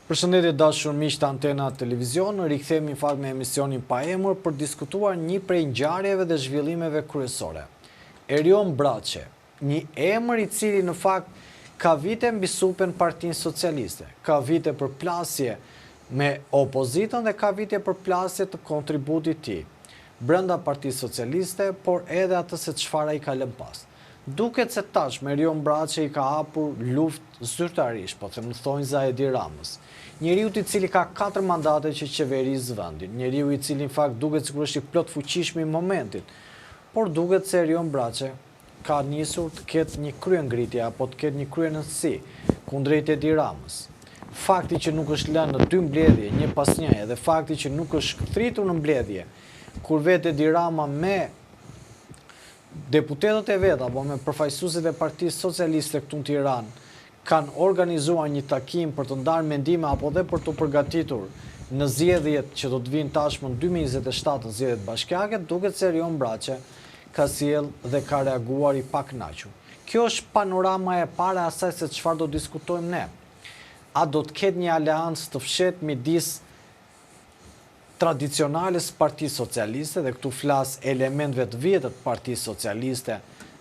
Përshëndetje dashur miq të Antena Televizion, rikthehemi në fakt me emisionin pa emër për diskutuar një prej ngjarjeve dhe zhvillimeve kryesore. Erion Braçe, një emër i cili në fakt ka vite mbi supen Partinë Socialiste, ka vite përplasje me opozitën dhe ka vite përplasje të kontributit tij brenda Partisë Socialiste, por edhe atë se çfarë ai ka lënë pas. Duket se tashmë Erion Braçe i ka hapur luftë zyrtarisht, po them thonjza e Edi Ramës. Njeriu i cili ka 4 mandate që qeverisë vendin, njeriu i cili në fakt duket sikur është i plot fuqishëm i momentit, por duket se Erion Braçe ka nisur të ketë një kryengritje apo të ketë një kryenësi kundrejt Edi Ramës. Fakti që nuk është lënë në 2 mbledhje, një pas njëje, dhe fakti që nuk është kthritur në mbledhje, kur vetë Edi Rama me deputetët e vet apo me përfaqësuesit e Partisë Socialiste këtu në Tiranë kanë organizuar një takim për të ndarë mendime apo dhe për të përgatitur në zgjedhjet që do të vinë tashmë në 2027 zgjedhjet bashkiake, duket se Erion Braçe ka sjell dhe ka reaguar i pakënaqur. Kjo është panorama e parë e asaj se çfarë do diskutojmë ne. A do të ketë një aleancë të fshehtë midis tradicionales Partisë Socialiste, dhe këtu flas elementëve të vjetër të Partisë Socialiste,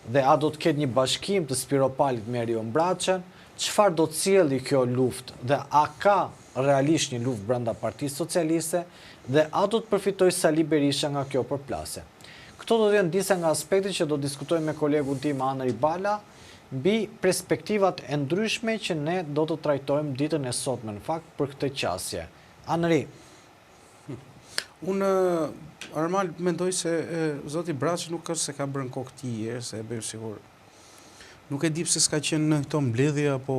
dhe a do të ketë një bashkim të Spiropalit me Erion Braçen, çfarë do të sjellë kjo luftë dhe a ka realisht një luftë brenda Partisë Socialiste dhe a do të përfitojë Sali Berisha nga kjo përplasje. Këto do të jenë disa nga aspektet që do diskutojmë me kolegun tim Anëri Bala mbi perspektivat e ndryshme që ne do të trajtojmë ditën e sotme në fakt për këtë qasje. Anëri, unë, Armal, mendoj se zoti Braçe nuk është se ka bërë në kokë tij, se e bëjmë sigur. Nuk e di pse s'ka qenë në këto mbledhje apo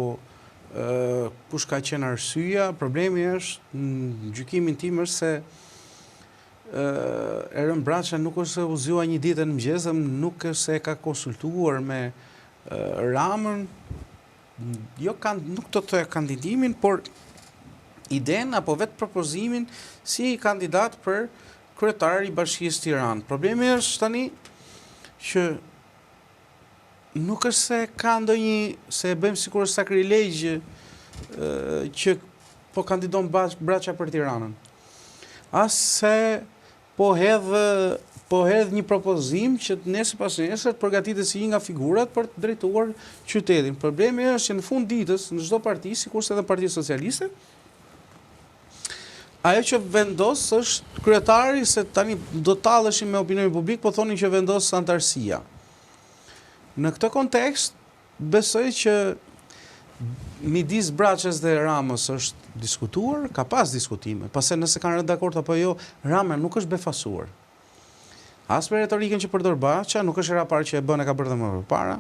kush ka qenë arsyeja. Problemi është, në gjykimin tim, është se Erion Braçe nuk është se u zgjua një ditë në mëngjes, nuk është se ka konsultuar me Ramën, nuk do të thoya kandidimin, por idenë apo vetë propozimin si kandidat për kryetar i Bashkisë Tiranë. Problemi është tani që nuk është se ka ndonjë, se e bëjmë sikur sakrilegj që po kandidon Braçe për Tiranën. As se po hedh një propozim që nesër pas nesër të përgatitet si një nga figurat për të drejtuar qytetin. Problemi është që në fund ditës në çdo parti, sikurse edhe Partia Socialiste, ajo që vendos është kryetari, se tani do talleshim me opinionin publik, po thonin që vendos antarësia. Në këtë kontekst, besoj që midis Braçes dhe Ramës është diskutuar, ka pas diskutime, pase nëse kanë rënë dakord apo jo, Rama nuk është befasuar. As me retorikën që përdor Braçe, nuk është hera parë që e bën, e ka bërë dhe më përpara,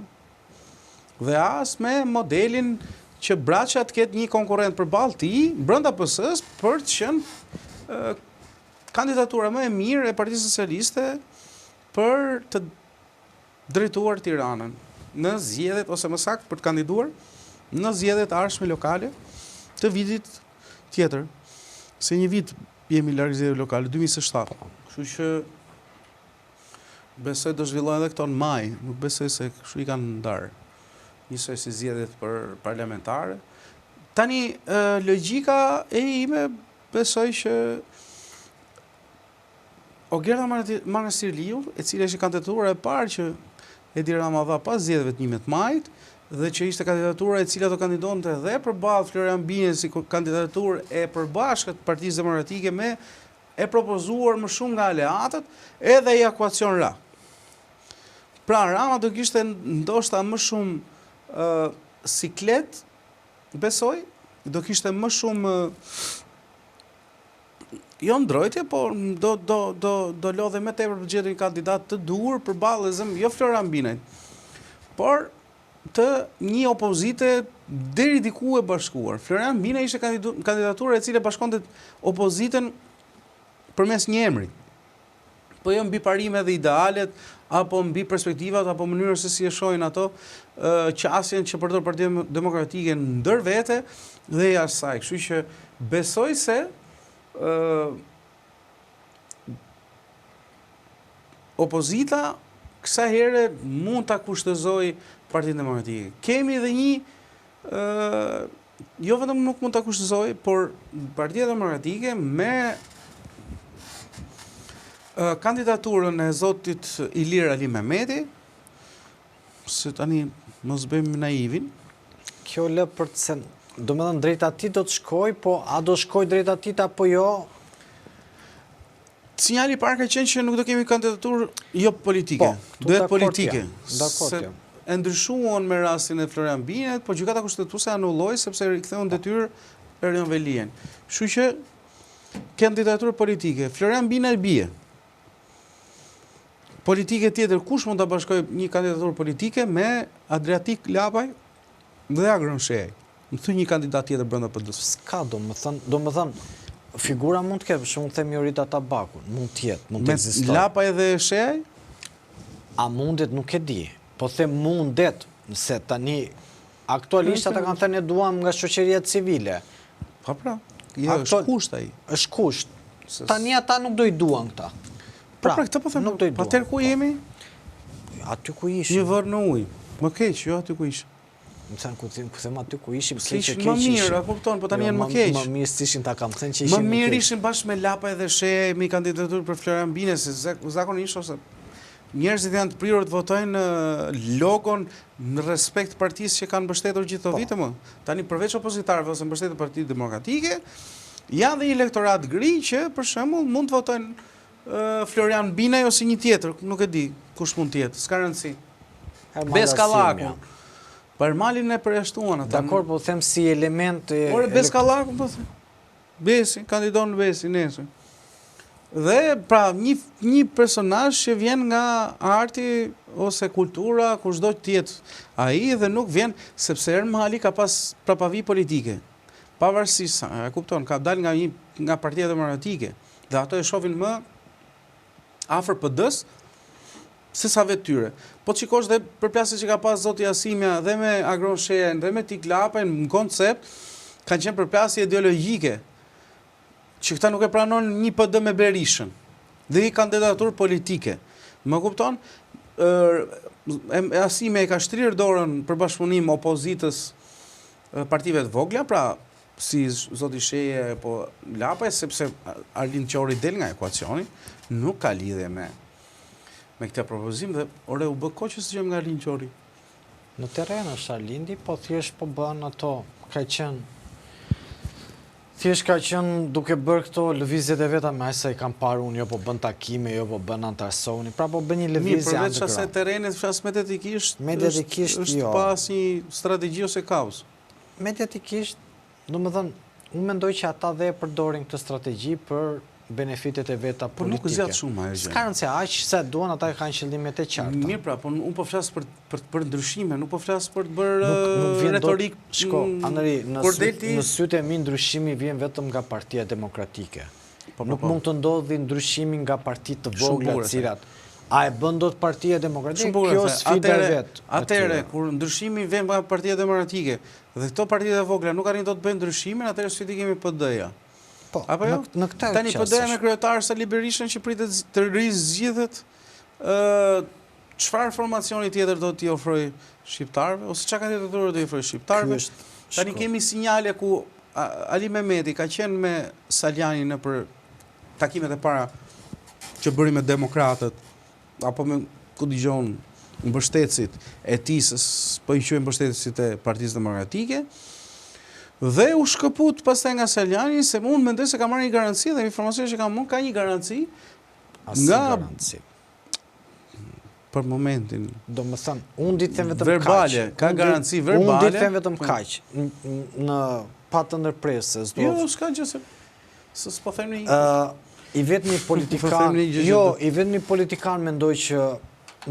dhe as me modelin që Braçe të ketë një konkurrent përballë tij brenda PS-s për të qenë kandidatura më e mirë e Partisë Socialiste për të drejtuar Tiranën në zgjedhjet, ose më saktë për të kandiduar në zgjedhjet ardhshme lokale të vitit tjetër. Se një vit jemi larg zgjedhjeve lokale, 2027. Kështu që besoj do zhvillohen edhe këto në maj, nuk besoj se kështu i kanë ndarë. Njësoj si zgjedhjet për parlamentare. Tani, logjika e ime besoj që Ogerta Manastirliu, e cila ishte kandidatura e parë që Edi Rama dha pas zgjedhjeve të 11 majit, dhe që ishte kandidatura e cila do kandidonte edhe përballë Florian Binës si kandidaturë e përbashkët Partisë Demokratike me e propozuar më shumë nga aleatët, edhe i akuacion ra. Pra, Rama do kishte ndoshta më shumë siklet, besoj, do kishte më shumë jo ndrojtje, por do lodhe me tepër për gjetur një kandidat të duhur përballë jo Florian Binaj, por të një opozite deri diku e bashkuar. Florian Binaj ishte kandidatura e cila bashkonte opozitën përmes një emri. Po jo mbi parime dhe idealet, apo mbi perspektivat, apo mënyrën se si e shohin ato qasjen që përdor Partia Demokratike ndër vete dhe jashtë saj. Kështu që besoj se opozita kësaj here mund ta kushtozoj Partinë Demokratike. Kemi edhe një jo vetëm nuk mund ta kushtozoj, por Partia Demokratike me kandidaturën e zotit Ilir Ali Mehmeti, se tani mos bëjmë naivin. Kjo lë për të sen, do me thënë drejt ati do të shkoj, po a do shkoj drejt ati apo jo? Sinjali i parë ka qenë që nuk do kemi kandidaturë jo politike, duhet politike. Se e ndryshuan me rastin e Florian Binet, po gjykata kushtetuese anulloi sepse riktheun detyrë Erion Velien. Kështu që kandidaturë politike, Florian Binet bie. Politike tjetër, kush mund ta bashkojë një kandidaturë politike me Adriatik Lapaj dhe Agron Shehaj? Më thuaj një kandidat tjetër brenda PD-s. S'ka, do më thënë, figura mund të ketë, për shembull themi Jorita Tabakun, mund të jetë, mund të ekzistojë. Me Lapaj dhe Shehaj? A mundet nuk e di, po them mundet, se tani aktualisht ata kanë thënë duam nga shoqëria civile. Pra, jo, është kusht ai. Është kusht. Tani ata nuk do i duan këta. Pra, këtë po them. Atëherë ku jemi? Aty ku ishim. Një vër në ujë. Më keq, jo aty ku ishim. Më thënë ku them aty ku ishim, keq ishim. Më mirë, a kupton, po tani janë më keq. Më mirë s'ishin ta kam thënë që ishim. Më mirë ishim bashkë me Lapaj dhe Shehaj me kandidaturë për Florian Binet, se zakonisht ose njerëzit janë të prirur të votojnë logon në respekt partisë që kanë mbështetur gjithë këto vite më. Tani përveç opozitarëve ose mbështetur Partitë Demokratike, janë dhe elektorat gri që për shembull mund të votojnë Florian Binet ose një tjetër, nuk e di kush mund të jetë, s'ka rëndësi. Beskallaku. Parmalin e përjashtuan ata. Dakor, po them si element Ore Beskallaku po them. Besi, kandidon Besi nesër. Dhe pra një personazh që vjen nga arti ose kultura, kushdo të jetë ai dhe nuk vjen sepse Ermali ka pas prapavi politike. Pavarësisht, e kupton, ka dal nga Partia Demokratike dhe ato e shohin më afër PD-s se sa vetë tyre. Po të shikosh dhe përplasjet që ka pas zoti Asimja dhe me Agron Shehajn dhe me Tik Lapajn në koncept kanë qenë përplasje ideologjike që këta nuk e pranon një PD me Berishën dhe i kandidaturë politike. Më kupton? Asimja i ka shtrirë dorën për bashkëpunim opozitës partive të vogla, pra si zoti Shehaj apo Lapaj, sepse Arlind Qori del nga ekuacioni, nuk ka lidhje me këtë propozim dhe ore u bë kohë që s'gjem nga Arlind Qori. Në terren është Arlindi, po thjesht po bën ato, thjesht ka qenë duke bërë këto lëvizjet e veta me sa i kam parë unë, jo po bën takime, jo po bën antarësoni, pra po bën një lëvizje underground. Përveç asaj terrenit, flas mediatikisht, është pas një strategji ose kaos. Mediatikisht, domethënë, unë mendoj që ata dhe e përdorin këtë strategji për benefitet e veta politike. Po nuk zgjat shumë ajo gjë. S'ka rëndësi, aq sa duan ata kanë qëllimet e qarta. Mirë pra, po unë po flas për ndryshime, nuk po flas për të bërë retorik. Shko, Anëri, në sytë e mi ndryshimi vjen vetëm nga Partia Demokratike. Nuk mund të ndodhi ndryshimi nga partitë të vogla të cilat a e bën dot Partia Demokratike, kjo sfida vet. Atëherë, kur ndryshimi vjen nga Partia Demokratike dhe këto partitë e vogla nuk arrin dot të bëjnë ndryshimin, atëherë si kemi PD-ja. Po, në këtë tani PD-ja me kryetar Sali Berishën që pritet të rizgjidhet, çfarë formacioni tjetër do t'i ofroj shqiptarëve ose çka kandidaturë do t'i ofroj shqiptarëve? Tani kemi sinjale ku Ali Mehmeti ka qenë me Saliani në për takimet e para që bëri me demokratët apo me ku dëgjon mbështetësit e tij, po i quajnë mbështetësit e Partisë Demokratike. Dhe u shkëput pastaj nga Saliani se unë mendoj se ka marrë një garanci dhe informacioni që kam unë ka një garanci nga garanci. Për momentin. Domethënë, unë di të them vetëm verbale, ka garanci verbale. Unë di të them vetëm kaq. Në pa të ndërpresës. Jo, s'ka gjë se s'po them një. I vetmi politikan, i vetmi politikan mendoj që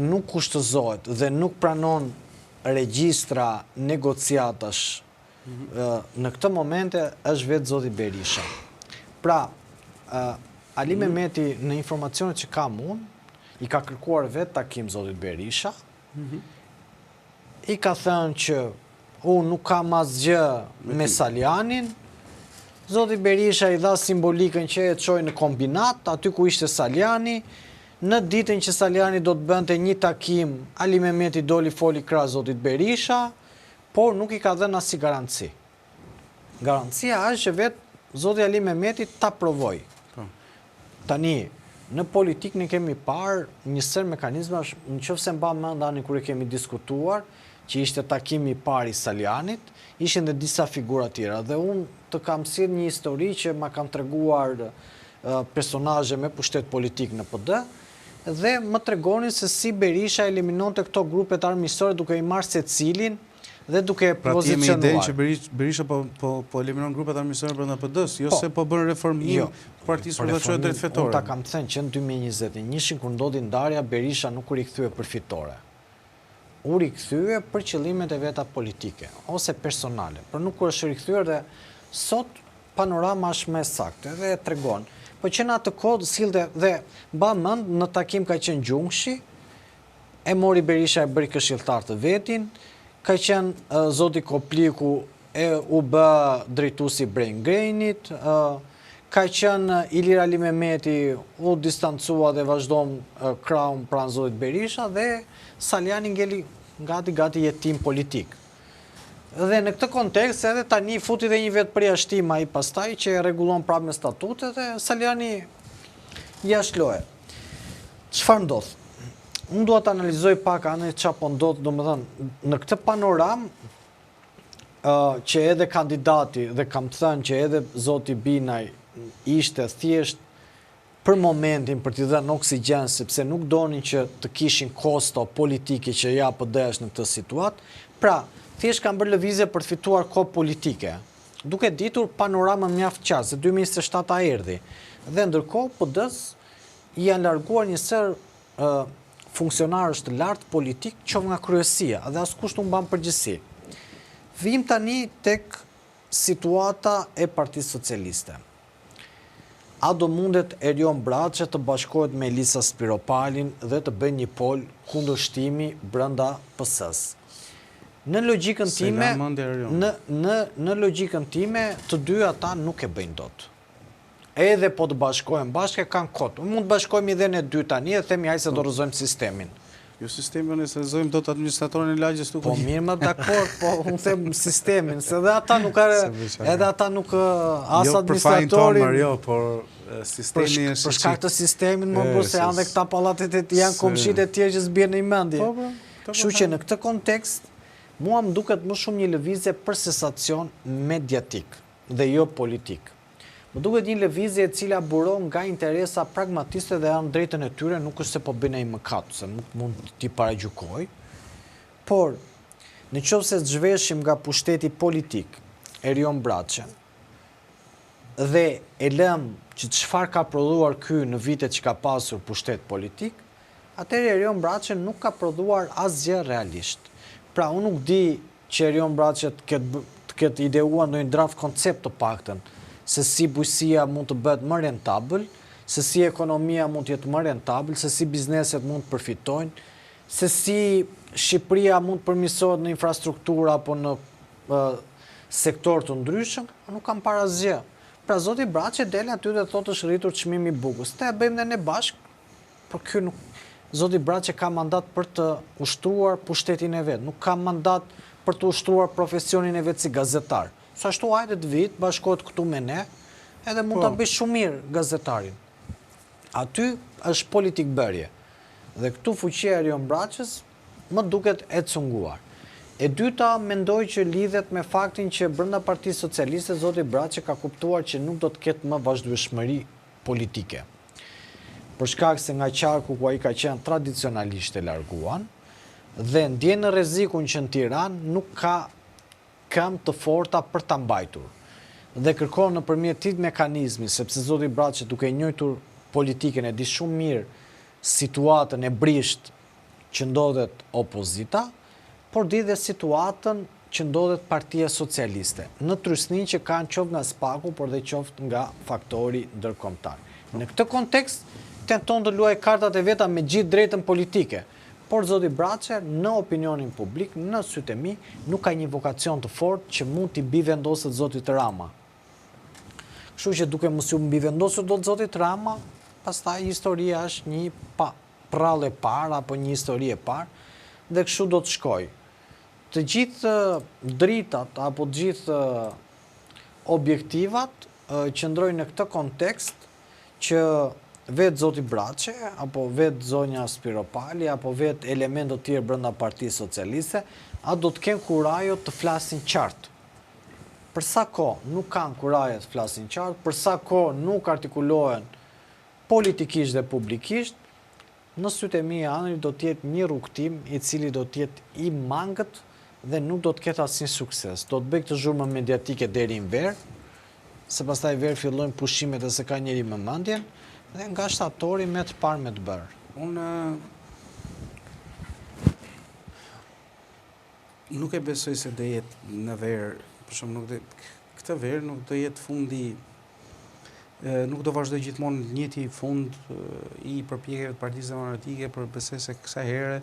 nuk kushtëzohet dhe nuk pranon regjistra negociatash. Në këtë momente është vetë zoti Berisha. Pra, Ali Mehmeti në informacionet që kam unë, i ka kërkuar vetë takim zotit Berisha, i ka thënë që unë nuk kam asgjë me Salianin, zoti Berisha i dha simbolikën që e çoi në kombinat, aty ku ishte Saliani, në ditën që Saliani do të bënte një takim, Ali Mehmeti doli foli krah zotit Berisha, por nuk i ka dhënë asnjë garanci. Garancia është që vetë zoti Ali Mehmeti ta provoj. Tani, në politikë ne kemi parë një sër mekanizmash, nëse mba mend tani kur e kemi diskutuar, që ishte takimi i parë i Salianit, ishin dhe disa figura tjera dhe unë të kam sjell një histori që ma kanë treguar personazhe me pushtet politik në PD dhe më tregonin se si Berisha eliminonte këto grupet armiqësore duke i marrë secilin dhe duke pozicionuar. Pra ti me idenë që Berisha po eliminon grupet armiqësore brenda PD-s, jo se po bën reformim partisë për të çuar drejt fetore. Unë ta kam thënë që në 2021 kur ndodhi ndarja, Berisha nuk u rikthye përfitore. U rikthye për qëllimet e veta politike ose personale, por nuk është rikthyer dhe sot panorama është më saktë dhe e tregon. Po që në atë kohë sillte dhe mba mend në takim ka qenë Gjungshi, e mori Berisha e bëri këshilltar të vetin, ka qenë zoti Kopliku u bë drejtuesi Brain Gainit, ka qenë Ilir Ali Mehmeti u distancua dhe vazhdon krahun pranë zotit Berisha dhe Saliani ngeli gati jetim politik. Dhe në këtë kontekst edhe tani futi dhe një vetë përjashtim ai pastaj që e rregullon prapë me statutet dhe Saliani jashtë loje. Çfarë ndodh? Unë dua të analizoj pak anë çfarë po ndodh, domethënë në këtë panoramë që edhe kandidati dhe kam thënë që edhe zoti Binaj ishte thjesht për momentin për t'i dhënë oksigjen sepse nuk donin që të kishin kosto politike që ja PD-s në këtë situatë. Pra, thjesht kanë bërë lëvizje për të fituar kohë politike, duke ditur panoramën mjaft qartë, se 2027 erdhi. Dhe ndërkohë PD-s janë larguar një sër funksionarësh të lartë politik qoftë nga kryesia, dhe askush nuk mban përgjegjësi. Vim tani tek situata e Partisë Socialiste. A do mundet Erion Braçe të bashkohet me Elisa Spiropalin dhe të bëjnë një pol kundërshtimi brenda PS-s? Në logjikën time, në logjikën time, të dy ata nuk e bëjnë dot. Edhe po të bashkohen bashkë kanë kot. Mund të bashkojmë edhe ne dy tani e themi hajde se do rrëzojmë sistemin. Jo sistemin e se rrëzojmë dot administratorin e lagjes tu. Po mirë më dakord, po unë them sistemin, se edhe ata nuk as administratorin. Mario, por sistemi është për shkak të sistemin më bërë se janë dhe këta pallatet janë komshit e tjerë që s'bjen në mendje. Kështu që në këtë kontekst mua më duket më shumë një lëvizje për sensacion mediatik dhe jo politik. Më duket një lëvizje e cila buron nga interesa pragmatiste dhe janë drejtën e tyre, nuk është se po bëjnë ai mëkat, se nuk mund t'i paragjykoj. Por, nëse zhveshim nga pushteti politik Erion Braçe dhe e lëm që çfarë ka prodhuar ky në vitet që ka pasur pushtet politik, atëherë Erion Braçe nuk ka prodhuar asgjë realisht. Pra, unë nuk di që Erion Braçe të ketë ideuar ndonjë draft koncept të paktën, se si bujësia mund të bëhet më rentabël, se si ekonomia mund të jetë më rentabël, se si bizneset mund të përfitojnë, se si Shqipëria mund të përmirësohet në infrastruktura apo në sektor të ndryshëm, nuk kam parë asgjë. Pra zoti Braçe del aty dhe thotë është rritur çmimi i bukës. Te e bëjmë ne bashkë, por ky nuk. Zoti Braçe ka mandat për të ushtruar pushtetin e vet, nuk ka mandat për të ushtruar profesionin e vet si gazetar. Sa ashtu hajde të vit, bashkohet këtu me ne, edhe mund ta bëj shumë mirë gazetarin. Aty është politik bërje. Dhe këtu fuqia e Erion Braçes më duket e cunguar. E dyta, mendoj që lidhet me faktin që brenda Partisë Socialiste zoti Braçe ka kuptuar që nuk do të ketë më vazhdueshmëri politike. Për shkak se nga qarku ku ai ka qenë tradicionalisht e larguan dhe ndjen në rrezikun që në Tiranë nuk ka këmbë të forta për ta mbajtur. Dhe kërkon nëpërmjet këtij mekanizmi, sepse zoti Braçe duke njohur politikën e di shumë mirë situatën e brisht që ndodhet opozita, por di dhe situatën që ndodhet Partia Socialiste, në trysninë që kanë qoftë nga SPAK-u, por dhe qoftë nga faktori ndërkombëtar. Në këtë kontekst, tenton të luajë kartat e veta me gjithë drejtën politike, por zoti Braçe, në opinionin publik, në sytë e mi, nuk ka një vokacion të fortë që mund t'i bivendosët zotit Rama. Kështu që duke mos u mbivendosur do të zotit Rama, pastaj historia është një prallë e parë apo një histori e parë, dhe kështu do të shkojë. Të gjithë dritat apo të gjithë objektivat qëndrojnë në këtë kontekst që vetë zoti Braçe, apo vetë zonja Spiropali, apo vetë elementë të tjerë brenda Partisë Socialiste, a do të kenë kurajo të flasin qartë. Për sa kohë nuk kanë kurajo të flasin qartë, për sa kohë nuk artikulohen politikisht dhe publikisht, në sytë e mi e Anërit do të jetë një rrugtim i cili do të jetë i mangët dhe nuk do të ketë asnjë sukses. Do të bëj këtë zhurmë mediatike deri në verë, se pastaj verë fillojnë pushimet e se ka njeri me mendjen, dhe nga shtatori me të parë me të bërë. Unë nuk e besoj se do jetë në verë, për shumë këtë verë nuk do jetë fundi, nuk do vazhdoj gjithmonë njëti fund i përpjekjeve të Partisë Demokratike, për besoj se kësaj here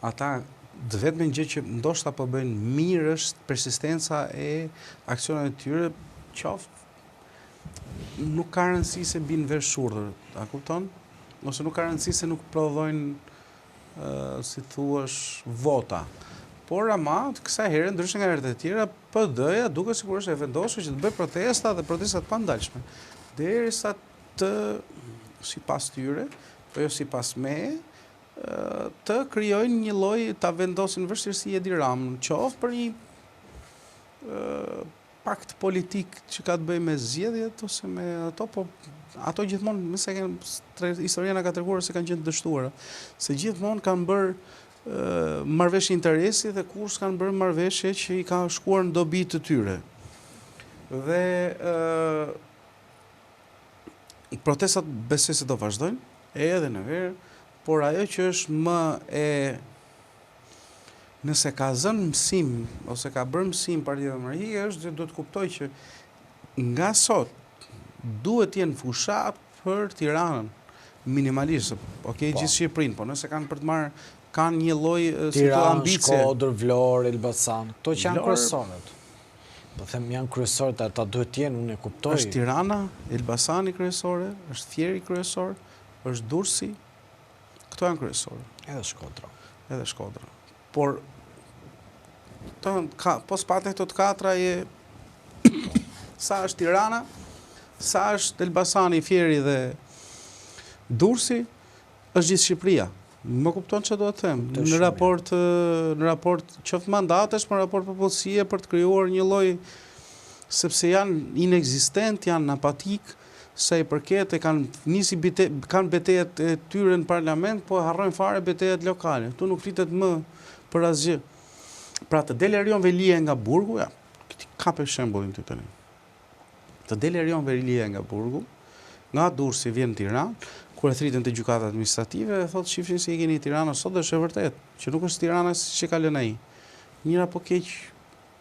ata dhe vetëm gjë që ndoshta po bëjnë mirë është persistenca e aksioneve të tyre, qoftë nuk ka rëndësi se bin verë shurdhër, a kupton? Ose nuk ka rëndësi se nuk prodhojnë, si thuash, vota. Por ama, kësaj herë, ndryshe nga herët e tjera, PD-ja duke sigurisht e vendosur që të bëj protesta dhe protestat pandalshme. Derisa të, sipas tyre, po jo sipas meje, të krijojnë një lloj, ta vendosin vështirësi Edi Ramën, qoftë për një pakt politik që ka të bëjë me zgjedhjet ose me ato, po ato gjithmonë, nëse historia na ka treguar se kanë qenë të dështuara, se gjithmonë kanë bërë marrëveshje interesi dhe kur s'kanë bërë marrëveshje që i ka shkuar në dobi të tyre. Dhe protestat besoj se do vazhdojnë, edhe në verë, por ajo që është më e nëse ka zënë mësim, ose ka bërë mësim Partia Demokratike, është që do të kuptoj që nga sot duhet jenë fushat për Tiranën, minimalisht, gjithë Shqipërinë, po nëse kanë për të marrë, kanë një lloj Tiranë, Shkodër, Vlorë, Elbasan, këto që janë kryesorët. Po them janë kryesorët, ata duhet të jenë, unë e kuptoj. Është Tirana, Elbasani kryesore, është Fieri kryesor, është Durrësi, këto janë kryesorë. Edhe Shkodra. Por po s'pate këto të katra sa është Tirana, sa është Elbasani, Fieri dhe Durrësi, është gjithë Shqipëria. Më kupton që do të them. Në raport qoftë mandatesh, në raport popullsie për të krijuar një lloj, sepse janë inekzistent, janë apatik, sa i përket e kanë betejat e tyre në parlament, po harrojnë fare betejat lokale. Tu nuk flitet më për asgjë. Pra të del Erion Velia nga Burgu, ja, ka për shembullin ty tani. Të del Erion Velia nga Burgu, nga Durrësi vjen në Tiranë, kur e thritën të gjykatat administrative, e thotë shifshin se i keni Tirana sot, dhe është e vërtet, që nuk është Tirana që ka lënë ai. Njëra po keq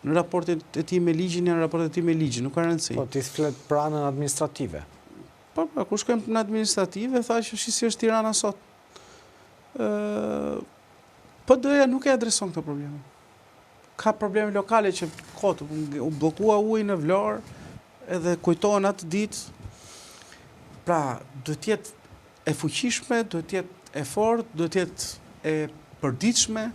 në raportet e tij me ligjin, janë raportet e tij me ligjin, nuk ka rëndësi. Po ti flet pranën administrative. Po, kur shkojmë në administrative, tha që si është Tirana sot. PD-ja nuk e adreson këto probleme. Ka probleme lokale që u bllokua uji në Vlorë, edhe kujtohen atë ditë. Pra, duhet të jetë e fuqishme, duhet të jetë e fortë, duhet të jetë e përditshme.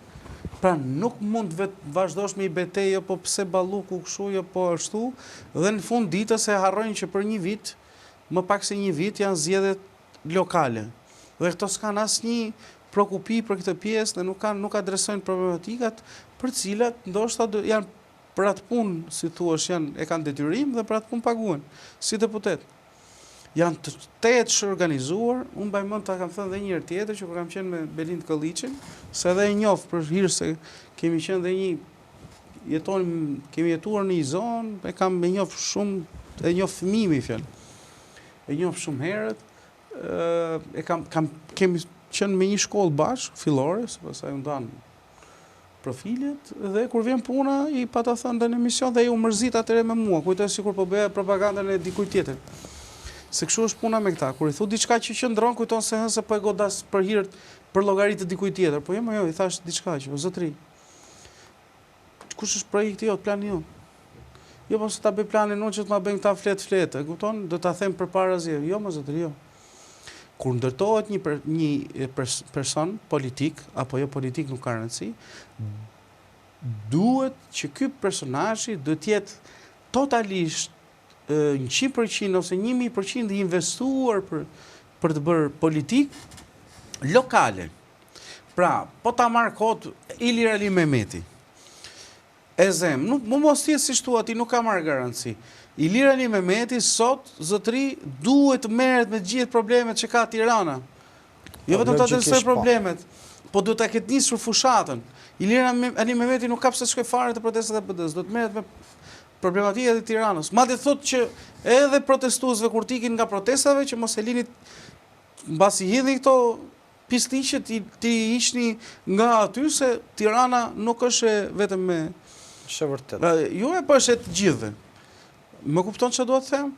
Pra, nuk mund vetë vazhdosh me i betejë, po pse balluku kështu, jo po ashtu, dhe në fund ditës e harrojnë që për një vit, më pak se një vit, janë zgjedhjet lokale. Dhe këto s'kan asnjë prokupi për këtë pjesë dhe nuk adresojnë problematikat për cilat ndoshta janë për atë punë, si thuash, e kanë detyrim dhe për atë punë paguhen, si deputet. Janë të tetë organizuar, unë mbaj mend ta kam thënë dhe një herë tjetër që kur kam qenë me Belind Kolliçin, se edhe e njoh për hir se kemi qenë dhe kemi jetuar në një zonë, e njoh shumë, e njoh fëmijë me fjalë. E njoh shumë herët, kemi qenë me një shkollë bashkë, fillore, se pastaj u ndan profilet, dhe kur vjen puna, i pata thënë në emision dhe u mërzit atëre me mua, kujtoj sikur po bëja propagandën e dikujt tjetër. Se kështu është puna me këta. Kur i thu diçka që qëndron, kujton se hënë se po e godas për hir për llogaritë të dikujt tjetër. Po jo, i thash diçka që, o zotëri. Kush është projekti jot, plani jot? Jo, po se ta bëj planin unë që të ma bëjnë këta flet, e kupton? Do ta them përpara zgjedhjeve. Jo, më zotëri, jo. Kur ndërtohet një person politik, apo jo politik, nuk ka rëndësi, duhet që ky personazhi do të jetë totalisht 100% ose 1000% i investuar për të bërë politikë lokale. Pra, po ta marrë kot Ilir Ali Mehmeti. E zem, mos tjetë si shtu ati, nuk ka marrë garanci. Ilir Ali Mehmeti sot, zotëri, duhet merret me gjithë problemet që ka Tirana. Jo vetëm të adresoj problemet, po duhet ta ketë nisur fushatën. Ilir Ali Mehmeti nuk ka pse shkoj fare të protestat e PD-s, do të merret me problematika e Tiranës. Madje thotë që edhe protestuesve kur tikin nga protestave që mos e lini mbasi hidhin këto pisliqe ti ishni nga aty se Tirana nuk është vetëm me vërtet. Jo e po është të gjithëve. Më kupton çfarë dua të them?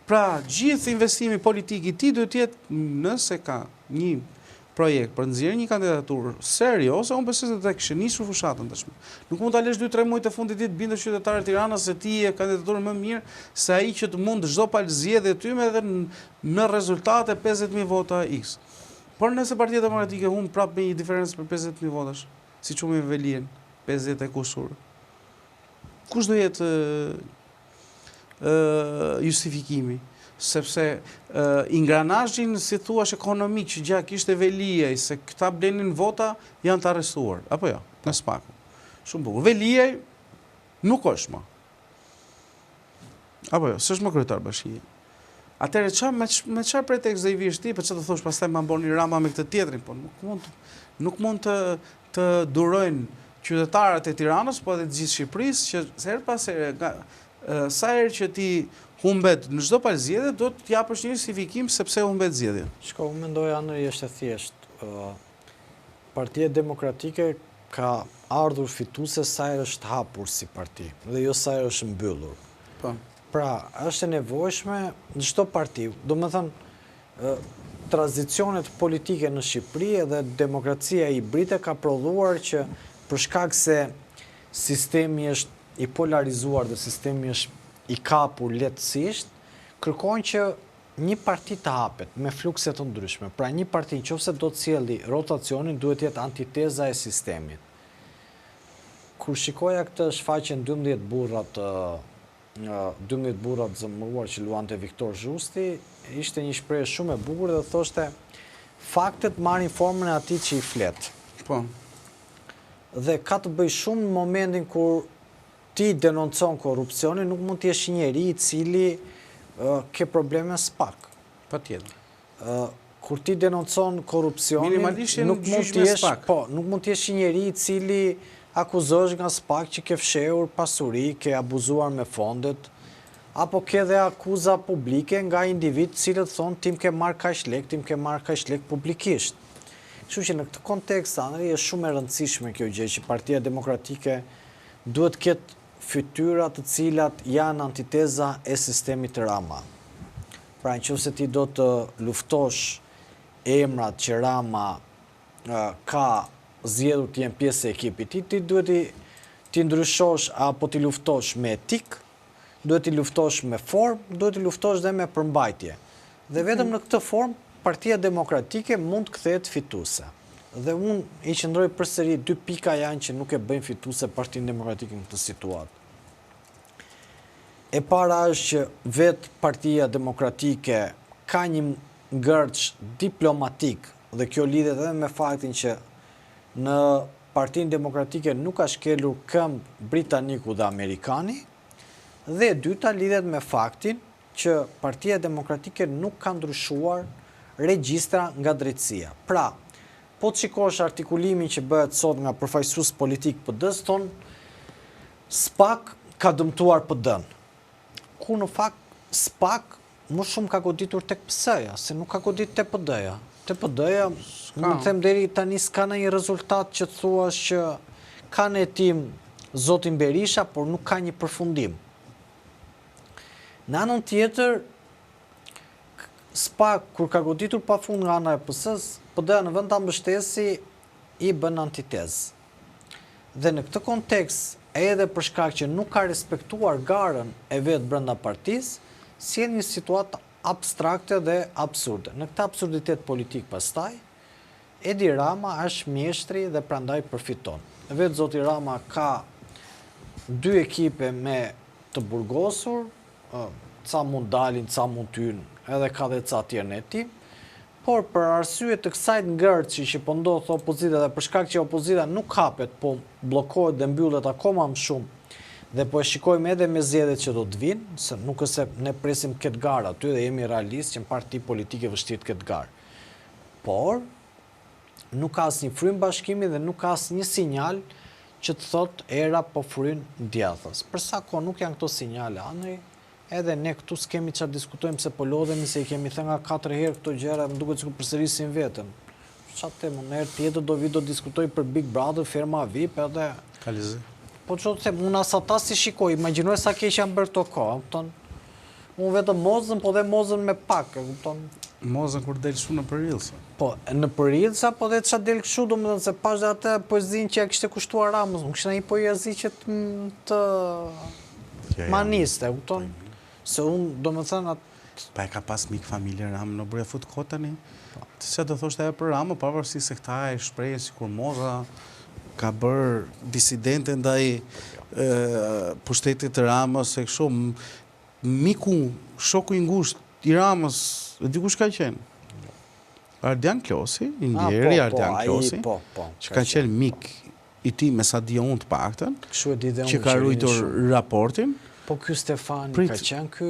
Pra, gjithë investimi politik i tij duhet të jetë, nëse ka një projekt për nxjerrje një kandidaturë serioze, unë besoj se do ta kishte nisur fushatën tashmë. Nuk mund ta lësh 2-3 muaj të fundit të bindesh qytetarët e Tiranës se ti je kandidaturë më mirë se ai që të mund çdo palë zgjedhje ty me edhe në rezultate 50.000 vota X. Por nëse Partia Demokratike humb prapë me një diferencë për 50.000 votash, siç humbi Velien, 50 e kusur. Kush do jetë justifikimi? Sepse ingranazhin, si thuash, ekonomik që gjatë kishte Veliaj, se këta blenin vota, janë të arrestuar. Apo jo, në Spaku. Shumë bukur. Veliaj nuk është më. Apo jo, s'është më kryetar bashkie. Atëherë me çfarë pretekst do i vish ti, për çfarë të thosh pastaj ma mboni Rama me këtë tjetrin, po nuk mund të durojnë qytetarët e Tiranës, po edhe të gjithë Shqipërisë, që her pas here, sa herë që ti humbet në çdo palë zgjedhje, do të japësh një justifikim sepse humbet zgjedhja. Shko, unë mendoj Andrej është e thjeshtë. Partia Demokratike ka ardhur fituese sa herë është hapur si parti, dhe jo sa herë është mbyllur. Po. Pra, është e nevojshme në çdo parti. Do të thënë, tranzicionet politike në Shqipëri dhe demokracia hibride ka prodhuar që për shkak se sistemi është i polarizuar dhe sistemi është i kapur lehtësisht, kërkojnë që një parti të hapet me flukse të ndryshme. Pra një parti nëse do të sjellë rotacionin duhet jetë antiteza e sistemit. Kur shikoja këtë shfaqjen 12 burrat zëmëruar që luante Viktor Zhusti, ishte një shprehje shumë e bukur dhe thoshte faktet marrin formën e atij që i flet. Po. Dhe ka të bëjë shumë në momentin kur ti denoncon korrupsionin, nuk mund të jesh një njeri i cili ke probleme SPAK. Patjetër. Kur ti denoncon korrupsionin, nuk mund të jesh një njeri i cili akuzohesh nga SPAK që ke fshehur pasuri, ke abuzuar me fondet, apo ke dhe akuza publike nga individ cilët thonë tim ke marrë kaq lek publikisht. Kështu që në këtë kontekst, Andrej, është shumë e rëndësishme kjo gjë që Partia Demokratike duhet ketë fytyra të cilat janë antiteza e sistemit Rama. Pra nëse ti do të luftosh emrat që Rama ka zgjedhur të jenë pjesë e ekipit, ti duhet ti ndryshosh apo ti luftosh me etik, duhet ti luftosh me formë, duhet ti luftosh dhe me përmbajtje. Dhe vetëm në këtë formë Partia Demokratike mund të kthehet fituese. Dhe unë i qëndroj përsëri 2 pika janë që nuk e bëjnë fituese Partinë Demokratike në këtë situatë. E para është që vetë Partia Demokratike ka një ngërç diplomatik dhe kjo lidhet edhe me faktin që në Partinë Demokratike nuk ka shkelur këmbë Britaniku dhe Amerikani, dhe e dyta lidhet me faktin që Partia Demokratike nuk ka ndryshuar regjistra nga drejtësia. Pra, po të shikosh artikulimin që bëhet sot nga përfaqësues politik PD-s, thonë SPAK ka dëmtuar PD-n. Ku në fakt SPAK më shumë ka goditur tek PS-ja, se nuk ka goditur te PD-ja. Te PD-ja, më them deri tani s'ka ndonjë rezultat që të thuash që ka në hetim zotin Berisha, por nuk ka një përfundim. Në anën tjetër, SPAK, kur ka goditur pa fund nga ana e PS-s, PD-ja në vend ta mbështesi i bën antitezë. Dhe në këtë kontekst, edhe për shkak që nuk ka respektuar garën e vet brenda partisë, sjell një situatë abstrakte dhe absurde. Në këtë absurditet politik pastaj, Edi Rama është mjeshtri dhe prandaj përfiton. Vetë zoti Rama ka 2 ekipe me të burgosur, ca mund dalin, ca mund tynë, edhe ka dhe ca tjerneti, por për arsye të kësaj ngërçi që po ndodh opozita dhe për shkak që opozita nuk hapet, po bllokohet dhe mbyllet akoma më shumë, dhe po e shikojmë edhe me zgjedhjet që do të vinë, se nuk është se ne presim këtë garë aty dhe jemi realistë që në parti politike vështirë këtë garë. Por nuk ka asnjë frym bashkimi dhe nuk ka asnjë sinjal që të thot era po fryn djathtas. Për sa kohë nuk janë këto sinjale, Andri, edhe ne këtu s'kemi çfarë diskutojmë se po lodhemi se i kemi thënë nga 4 herë këto gjëra, më duket sikur përsërisin veten. Çfarë them, në herë tjetër do diskutoj për Big Brother, firma VIP edhe Kalizi. po çfarë them, unë as ata si shikoj, imagjinoj sa keq janë bërë këto kohë, kupton? Unë vetëm mozën, po dhe mozën me pak, e kupton? Mozën kur del shumë në Reels. Po, në Reels po dhe çfarë del kështu, domethënë se pash dhe atë poezinë që ja kishte kushtuar Ramës, nuk kishte një poezi që të maniste, kupton? Se unë, domethënë Pa e ka pas mik familje Ramë, në bërë fut kohë tani. Se do thoshte ajo për Ramën, pavarësisht se këta e shprehje sikur Moza ka bërë disidente ndaj pushtetit të Ramës, se kështu miku, shoku i ngushtë i Ramës, dikush ka qenë. Ardian Klosi, i ndjeri Ardian Klosi, që ka qenë mik i ti me sa di unë të paktën, që ka ruajtur raportin. Po ky Stefani ka qenë ky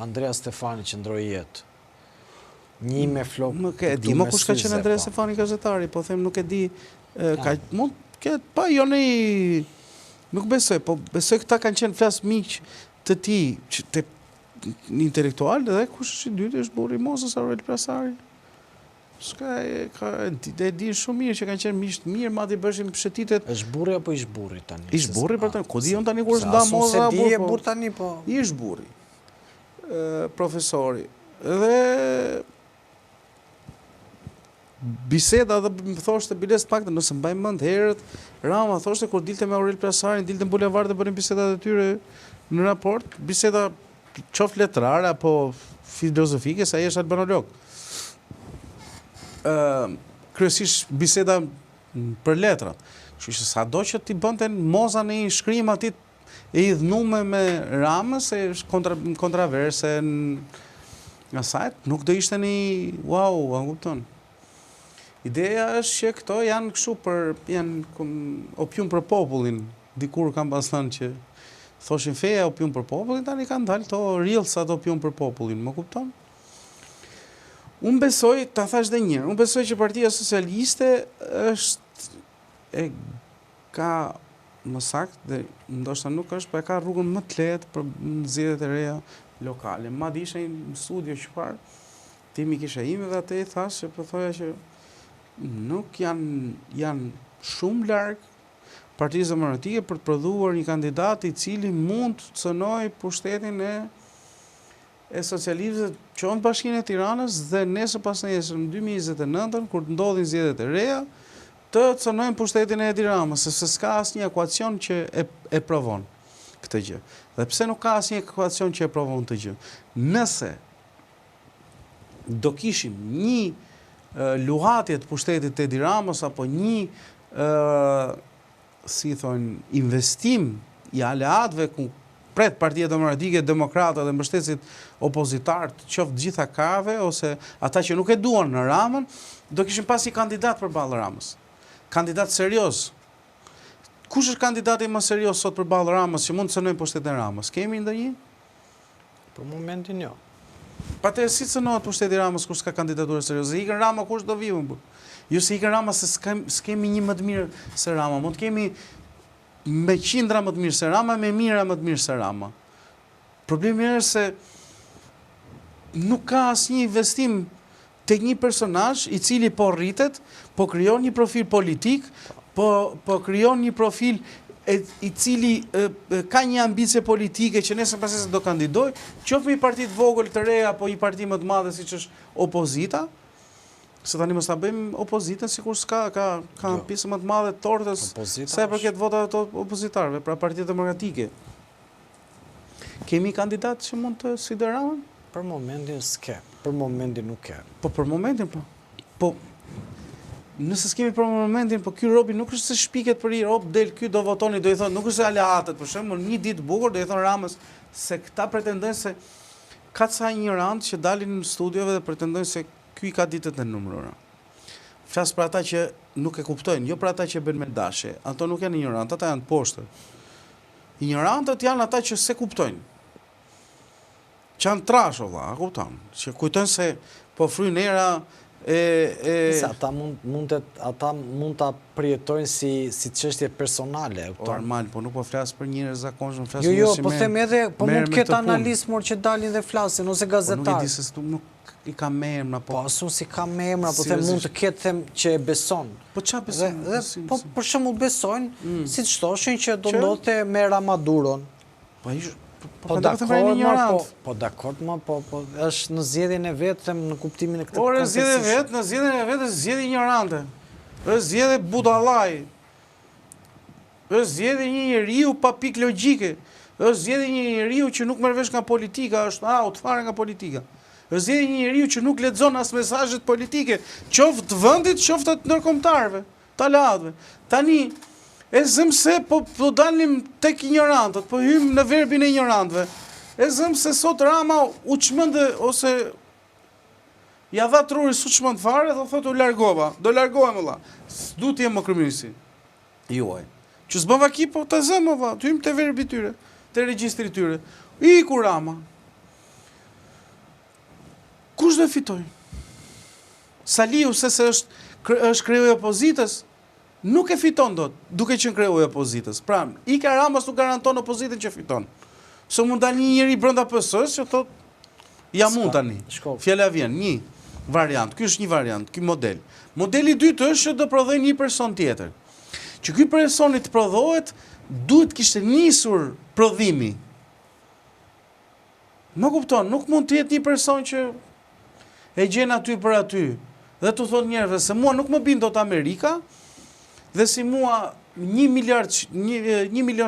Andrea Stefani që ndroi jetë. Një me flok. Nuk e di, më kush ka qenë Andrea Stefani gazetari, po them nuk e di, ka mund ketë pa jo në nuk besoj, po besoj këta kanë qenë flas miq të tij, të intelektual dhe kush është i dytë është burri Mozës Aurel Prasari. E di shumë mirë që kanë qenë miqtë mirë, madje bëshin shëtitet. Është burri apo ish burri tani? Ish burri për tani, ku di unë tani kur është nda Moza apo burri? Burr tani po. Ish burri. Profesori. Dhe biseda dhe më thoshte biles pak të nëse mbaj mend herët, Rama thoshte kur dilte me Aurel Prasarin, dilte në bulevard dhe bënin bisedat e tyre në raport, biseda qoftë letrare apo filozofike, sa ai është albanolog. Kryesisht biseda për letrat. Kështu që sado që ti bënte Moza në një shkrim aty e idhnume me Ramës, se është kontraverse në asaj, nuk do ishte një wow, a kupton. Ideja është që këto janë kështu janë opium për popullin. Dikur kam pas thënë që thoshin feja opium për popullin, tani kanë dalë to reelsat opium për popullin, më kupton? Unë besoj, ta thash dhe njërë, unë besoj që Partia Socialiste ka më sakt, dhe ndoshta nuk është, pa e ka rrugën më të lehtë për zgjedhjet e reja lokale. Madje isha në studio që parë, timi kisha ime dhe atë i thash që përthoja që nuk janë shumë larg Partisë Demokratike për të prodhuar një kandidat i cili mund të cënojë pushtetin e socialistëve qonë Bashkinë e Tiranës dhe nesër pas nesër në 2029, kur të ndodhin zgjedhjet e reja, të cënojnë pushtetin e Edi Ramës, sepse s'ka asnjë ekuacion që e provon këtë gjë. Dhe pse nuk ka asnjë ekuacion që e provon këtë gjë? Nëse do kishim një luhatje të pushtetit të Edi Ramës apo një si thonë investim i aleatëve ku pret Partia Demokratike, Demokrata dhe mbështetësit opozitar të qoftë gjitha kave, ose ata që nuk e duan në Ramën, do kishim pas një kandidat përballë Ramës. Kandidat serioz. Kush është kandidati më serioz sot përballë Ramës që mund të cënojë pushtetin e Ramës? Kemi ndonjë? Për momentin jo. Patërë si cënohet pushteti i Ramës kur s'ka kandidaturë serioze? Ikën Rama kush do vijë? Jo se ikën Rama se s'kemi një më të mirë se Rama, mund të kemi me qindra më të mirë se Rama, me mira më të mirë se Rama. Problemi është se nuk ka asnjë investim tek një personazh i cili po rritet, po krijon një profil politik, po krijon një profil i cili ka një ambicie politike që nesër pas do kandidoj, qoftë një parti të vogël të re apo një parti më të madhe siç është opozita. Se tani mos ta bëjmë opozitën sikur s'ka ka pjesë më të madhe të tortës sa i përket votave të opozitarëve, pra Partia Demokratike. Kemi kandidat që mund të siderohen? Për momentin s'ke. Për momentin nuk ke. Po për momentin po. Po Nëse s'kemi për momentin, po ky robi nuk është se shpiket për i rob del ky do votoni, do i thonë, nuk është se aleatët, për shembull, një ditë bukur do i thonë Ramës se këta pretendojnë se ka ca ignorantë që dalin në studiove dhe pretendojnë se ky ka ditët e numërora. Flas për ata që nuk e kuptojnë, jo për ata që bën me dashje. Ato nuk janë ignorantë, ata janë poshtë. Ignorantët janë ata që se kuptojnë. Që janë trash, valla, a kupton? Që kujtojnë se po fryjnë era ata mund ta përjetojnë si çështje personale, normal, po nuk po flas për njerëz zakonshëm, flas Jo, po them edhe, po mund të ketë analistë që dalin dhe flasin ose gazetarë. Nuk e di se nuk i ka me emra, po. Po asun si ka me emra, po them mund të ketë them që e beson. Po ç'a beson? Po për shembull besojnë, siç thoshin që do ndodhte me Ramaduron. Po dakord, po është në zgjedhjen e vet, them në kuptimin e këtë. Por në zgjedhjen e vet është zgjedhje ignorante. Është zgjedhje budallaj. Është zgjedhje një njeriu pa pikë logjike. Është zgjedhje një njeriu që nuk merr vesh nga politika, është out fare nga politika. Është zgjedhje një njeriu që nuk lexon as mesazhet politike, qoftë të vendit, qoftë të ndërkombëtarëve, të aleatëve. Tani e zëm se po dalim tek ignorantët, po hym në verbin e ignorantëve. E zëm se sot Rama u çmendë ose ja dha truri su çmend fare dhe thotë u largova. Do largohem valla. Du të jem më kryeminist juaj. Që s'bëva ki, po të zëm valla, të hym te verbi tyre, te regjistri tyre. Iku Rama. Kush do fitoj? Saliu se është kreu i opozitës, nuk e fiton dot, duke qenë kreu i opozitës. Pra, Ika Ramas nuk garanton opozitën që fiton. Se mund dal një njeri brenda PS-s që thot ja mund tani. Fjala vjen, një variant. Ky është një variant, ky model. Modeli i dytë është që do prodhoj një person tjetër. Që ky personi të prodhohet, duhet kishte nisur prodhimi. Më kupton, nuk mund të jetë një person që e gjen aty për aty. Dhe të thot njerëzve se mua nuk më bin dot Amerika, dhe si mua 1 milion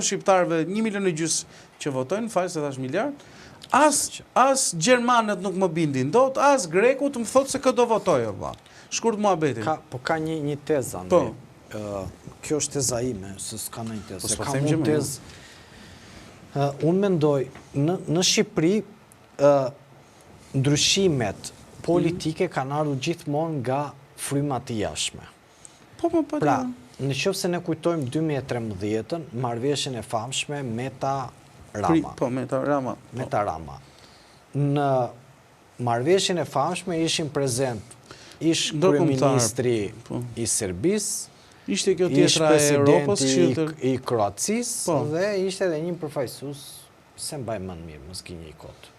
shqiptarëve, 1,5 milion që votojnë, falë se thash miliard, as gjermanët nuk më bindin dot, as grekut më thot se këtë do votojë, shkurt muhabeti. Po ka një tezë, Andri. Kjo është teza ime, se s'ka në një tezë. Se ka një tezë. Unë mendoj, në Shqipëri, ndryshimet politike kanë ardhur gjithmonë nga frymat e jashtme. Pra, në qoftë se ne kujtojmë 2013-ën, marrëveshjen e famshme Meta-Rama. Po, Meta-Rama. Meta-Rama. Në marrëveshjen e famshme ishin prezent ish kryeministri i Serbisë, ishte kjo tjetra e Europës, i Kroacisë dhe ishte edhe një përfaqësues, se mbaj mend mirë, mos ki një kot.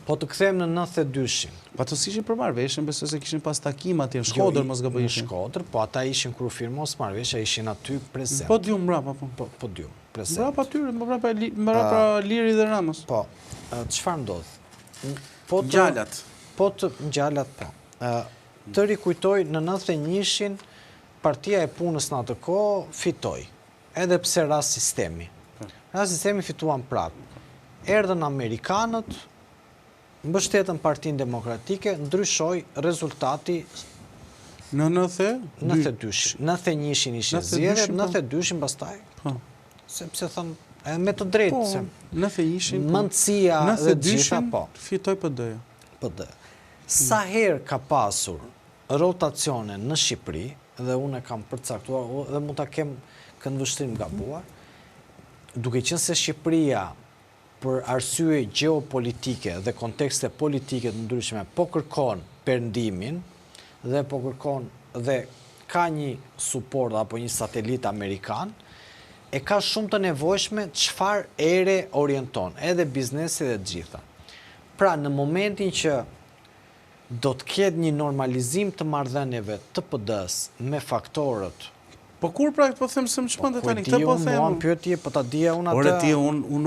Po të kthejmë në 92-shin. Pa të ishin për marrëveshjen, besoj se kishin pas takim atje në Shkodër, mos gabojishin. Në Shkodër, po ata ishin kur firmos marrëveshja, ishin aty prezent. Po diu mbrapa, po diu, prezent. Mbrapa atyre, mbrapa Liri dhe Ramës. Po, çfarë ndodh? Ngjalat. Ngjalat, po. Të rikujtoj në 91-shin Partia e Punës në atë kohë fitoi, edhe pse rast sistemi. Rast sistemi fituan prapë. Erdhën amerikanët, mbështetën Partinë Demokratike, ndryshoi rezultati në 92-shin. 91-shin ishin zgjedhjet, 92-shin pastaj. Sepse thënë me të drejtë se 91-shin, mendësia dhe gjitha po. Fitoi PD-ja. PD. Sa herë ka pasur rotacione në Shqipëri, dhe unë e kam përcaktuar dhe mund ta kem këndvështrim gabuar, duke qenë se Shqipëria për arsye gjeopolitike dhe kontekste politike të ndryshme po kërkon perëndimin dhe po kërkon dhe ka një suport apo një satelit amerikan, e ka shumë të nevojshme çfarë ere orienton, edhe biznesi dhe gjitha. Pra në momentin që do të ketë një normalizim të marrëdhënieve të PD-s me faktorët. Po kur pra po them se më çmend tani këtë po them. Unë pyetje, po ta dija unë atë. Ore ti unë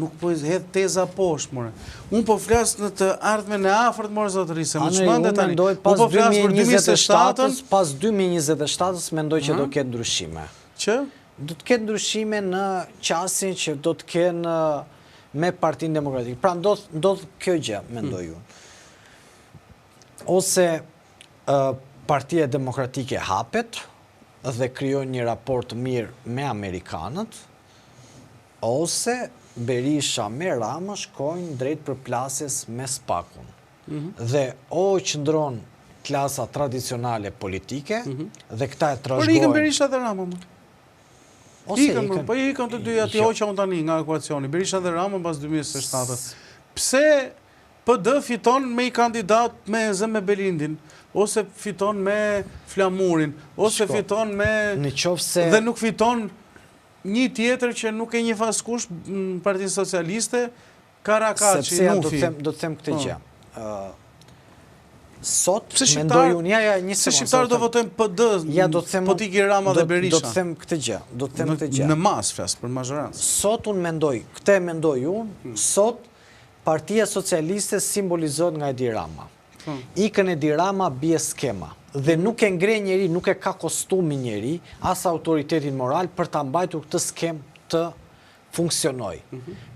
nuk po hedh teza poshtë more. Unë po flas në të ardhmen e afërt more zotëri se më çmend tani. Unë po flas për 2027-ën, pas 2027-s mendoj që do ketë ndryshime. Që do të ketë ndryshime në qasjen që do të kenë me Partinë Demokratike. Pra ndodh kjo gjë, mendoj unë. Ose Partia Demokratike hapet dhe krijon një raport të mirë me Amerikanët, ose Berisha me Rama shkojnë drejt përplasjes me SPAK-un. Dhe o qëndron klasa tradicionale politike dhe këta e trashëgojnë. Por ikën Berisha dhe Rama më. Ose ikën. Po ikën të dyja, ti hoqa unë tani nga ekuacioni. Berisha dhe Rama pas 2007. Pse PD fiton me i kandidat me Zë me Belindin, ose fiton me Flamurin, ose fiton me... Dhe nuk fiton një tjetër që nuk e një faskush në Partinë Socialiste, Karakaci, Nufi. Sepse do të them këtë gjë. Sot mendoj unë, një sekondë. Se shqiptarë do votojnë PD, po t'i ki Rama dhe Berisha. Do të them këtë gjë. Në mas flasë, për mazhorancë. Sot unë mendoj, këtë e mendoj unë, sot Partia Socialiste simbolizohet nga Edi Rama. Ikën Edi Rama bie skema. Dhe nuk e ngre njeri, nuk e ka kostumin njeri, as autoritetin moral për ta mbajtur këtë skem të funksionoj.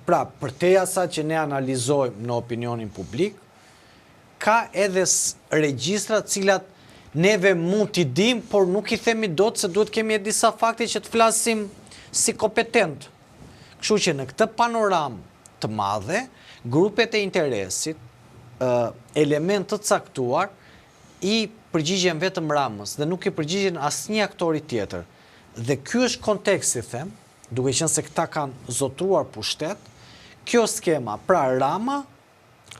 Pra, për teja sa që ne analizojmë në opinionin publik, ka edhe regjistrat cilat neve mund t'i dim, por nuk i themi dot se duhet kemi e disa fakte që të flasim si kompetent. Kështu që në këtë panoram të madhe, grupet e interesit, element të caktuar, i përgjigjen vetëm Ramës dhe nuk i përgjigjen asnjë aktori tjetër. Dhe ky është konteksti, them, duke qenë se këta kanë zotruar pushtet, kjo skema, pra Rama,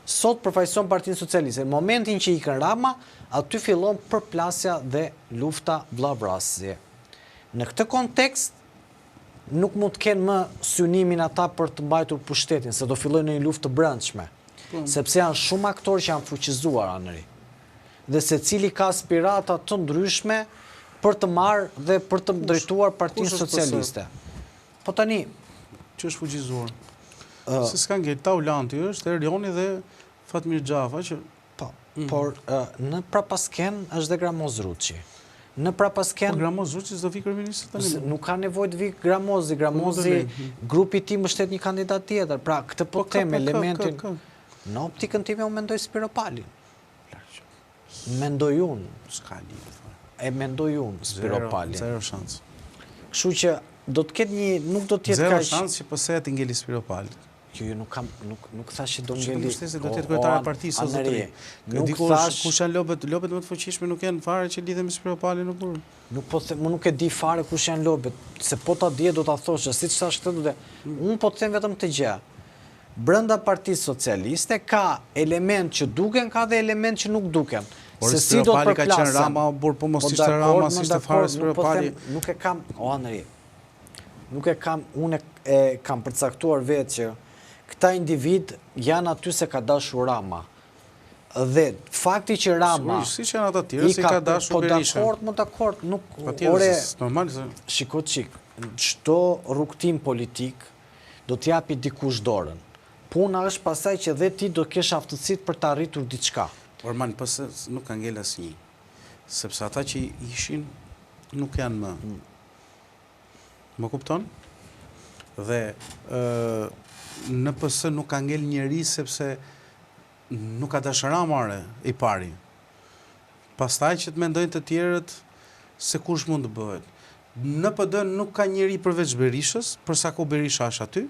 sot përfaqëson Partinë Socialiste. Në momentin që ikën Rama, aty fillon përplasja dhe lufta vllavrasje. Në këtë kontekst, nuk mund të kenë më synimin ata për të mbajtur pushtetin, se do fillojnë në një luftë të brendshme, sepse janë shumë aktorë që janë fuqizuar anëri, dhe se cili ka aspirata të ndryshme për të marrë dhe për të drejtuar Partinë Socialiste. Po tani... Që është fuqizuar? Se s'ka ngejtë, Taulanti është, Erioni dhe Fatmir Xhafa, që... Po, por në Prapasken është dhe Gramoz Ruçi. Në Prapasken... Po Gramoz Ruçi s'do vi kryeministër tani. Nuk ka nevojë të vi Gramozi. Gramozi, grupi tim mbështet një kandidat tjetër. Pra, këtë po them elementin... Në optikën time unë mendoj Spiro Palin. Mendoj unë. S'ka lidhje. E mendoj unë Spiro Palin. Zero shans. Kështu që do të ketë një... Nuk do të jetë Zero shans që pëse e t'ingeli Spiro Palin. Jo, nuk thash që do ngeli... Do të jetë kryetare e partisë, o zotëri. Nuk thash... Kush janë lobet më të fuqishme nuk janë fare që lidhen me Spiro Palin në burë. Nuk e di fare kush janë lobet, se po ta dje do ta thoshë, siç thash këtë do të... Unë po të them vetëm të gjë. Brenda Partisë Socialiste ka element që duken, ka dhe element që nuk duken. Por Spiro Pali ka qenë Rama, por po mos ishte Rama, si ishte fare Spiro Pali. Nuk e kam, o Anëri, nuk e kam, unë e kam përcaktuar vetë që këta individ janë aty se ka dashur Rama. Dhe fakti që Rama... Si që janë ata tjera, si ka dashur Berisha. Po dakord, nuk... Normal, shiko qik, çdo rrugtim politik do t'japi dikush dorën. Puna është pasaj që dhe ti do kesh aftësit për të arritur diçka. Orman, pëse nuk ka ngel asnjë. Sepse ata që ishin nuk janë më. Më kupton? Dhe në pëse nuk ka ngel njeri sepse nuk ka dasharamare i pari. Pastaj që të mendojnë të tjerët se kush mund të bëhet. Në PD nuk ka njeri përveç Berishës, përsa ko Berisha është aty.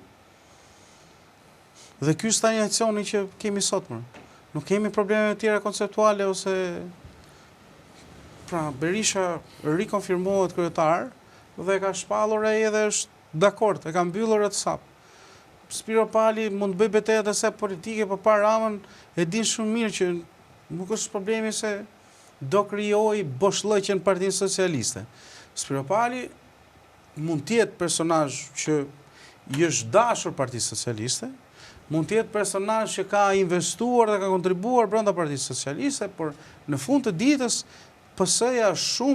Dhe ky është tani aksioni që kemi sot më. Nuk kemi probleme tjera konceptuale ose... Pra, Berisha rikonfirmohet kryetar dhe ka shpallur ai edhe është dakord, e ka mbyllur atë sap. Spiro Pali mund të bëj betejë të sap politike, por para Ramën e din shumë mirë që nuk është problemi se do krijoj boshllëqen Partinë Socialiste. Spiro Pali mund të jetë personazh që i është dashur Partisë Socialiste, mund të jetë personazh që ka investuar dhe ka kontribuar brenda Partisë Socialiste, por në fund të ditës PS-ja është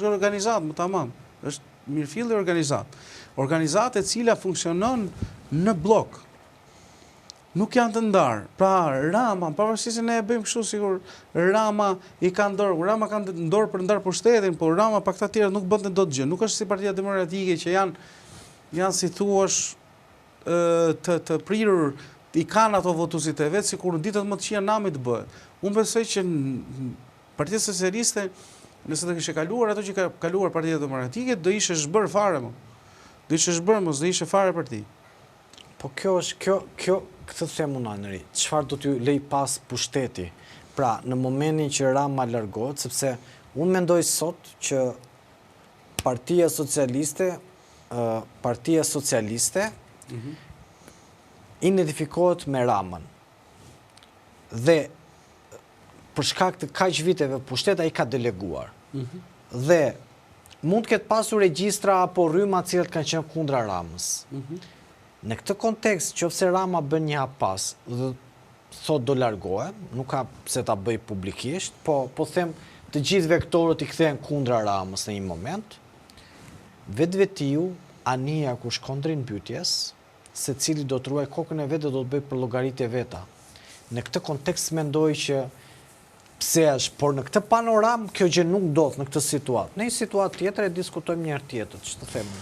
organizat më tamam, është mirëfilli organizat. Organizat e cila funksionon në blok. Nuk janë të ndarë. Pra Rama, pavarësisht se ne e bëjmë kështu sikur Rama i ka ndorë, Rama ka ndorë për ndar pushtetin, por Rama pa këta tjerë nuk bën dot gjë. Nuk është si Partia Demokratike që janë si thuash të prirur, i kanë ato votuesit e vetë, si kur në ditët më të qia nami të bëhet. Unë besoj që Partia Socialiste, nëse të kishe kaluar ato që ka kaluar Partia Demokratike, do ishe zhbër fare më. Do ishe zhbër mos, do ishe fare parti. Po kjo është, këtë them unë Anëri, çfarë do t'ju lej pas pushteti? Pra, në momentin që Rama largohet, sepse unë mendoj sot që Partia Socialiste identifikohet me Ramën. Dhe për shkak të kaq viteve pushtet ai ka deleguar. Dhe mund të ketë pasur regjistra apo rryma të cilat kanë qenë kundra Ramës. Në këtë kontekst, nëse Rama bën një hap pas dhe thot do largohet, nuk ka pse ta bëj publikisht, po them të gjithë vektorët i kthehen kundra Ramës në një moment. Vetvetiu, anija ku shkon drejt mbytyjes, se cili do të ruaj kokën e vetë dhe do të bëj për llogaritë e veta. Në këtë kontekst mendoj që pse është, por në këtë panoram kjo gjë nuk ndodh në këtë situatë. Në një situatë tjetër e diskutojmë një herë tjetër, ç'të them.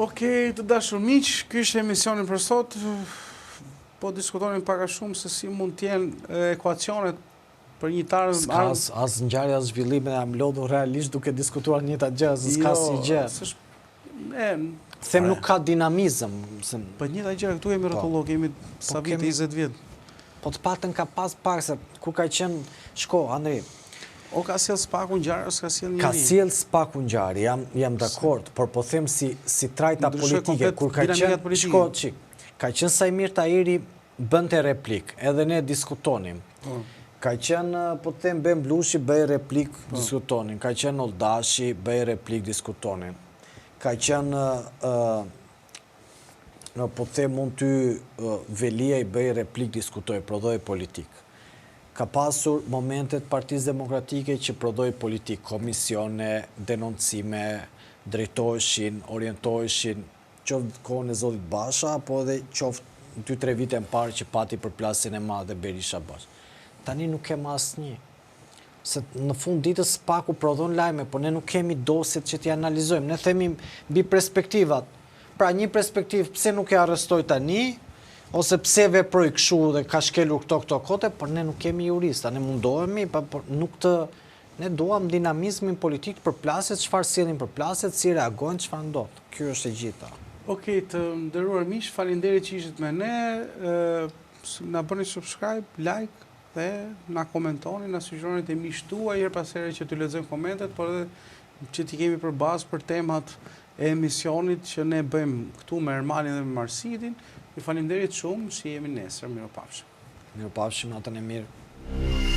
Okej, të dashur miq, ky është emisioni për sot. Po diskutonin pak a shumë se si mund të jenë ekuacionet për një tarë... S'ka as ngjarje as zhvillime, jam lodhur realisht duke diskutuar njëta gjë, s'ka si gjë. Them nuk ka dinamizëm. Po njëta gjë, këtu jemi rrotullok, kemi sa vite 20 vjet. Po të paktën ka pas pak se kur ka qenë shko, Andri. O ka sjell spaku ngjarje, s'ka sjell njëri. Ka sjell spaku ngjarje, jam dakord, por po them si trajta politike kur ka qenë shko çik. Ka qenë Sajmir Tahiri bënte replik, edhe ne diskutonim. Ka qenë, po të them, Ben Blushi bëj replik, diskutonin. Ka qenë Oldashi bëj replik, diskutonin. Ka qenë, po të them, mund ty Velia i bëj replik, diskutoj, prodhoj politik. Ka pasur momentet Partisë Demokratike që prodhoj politik, komisione, denoncime, drejtoheshin, orientoheshin, qoftë kohën e Zotit Basha, apo edhe qoftë 2-3 vite më parë që pati përplasjen e madhe Berisha Basha. Tani nuk kem asnjë. Se në fund ditës spaku prodhon lajme, por ne nuk kemi dosjet që t'i analizojmë. Ne themi mbi perspektivat. Pra një perspektivë pse nuk e arrestoj tani, ose pse veproj kështu dhe ka shkelur këto kote, por ne nuk kemi jurista. Ne mundohemi, por nuk të... Ne duam dinamizmin politik për plaset, çfarë sjellin për plaset, si reagojnë, çfarë ndodh. Ky është e gjitha. Okej, të nderuar miq, faleminderit që ishit me ne. Na bëni subscribe, like dhe na komentoni, na sugjeroni të miqtë tuaj her pas here që t'ju lexojmë komentet, por edhe që t'i kemi për bazë për temat e emisionit që ne bëjmë këtu me Ermanin dhe me Marsidin. Ju faleminderit shumë, që jemi nesër. Mirupafshim. Mirupafshim, natën e mirë.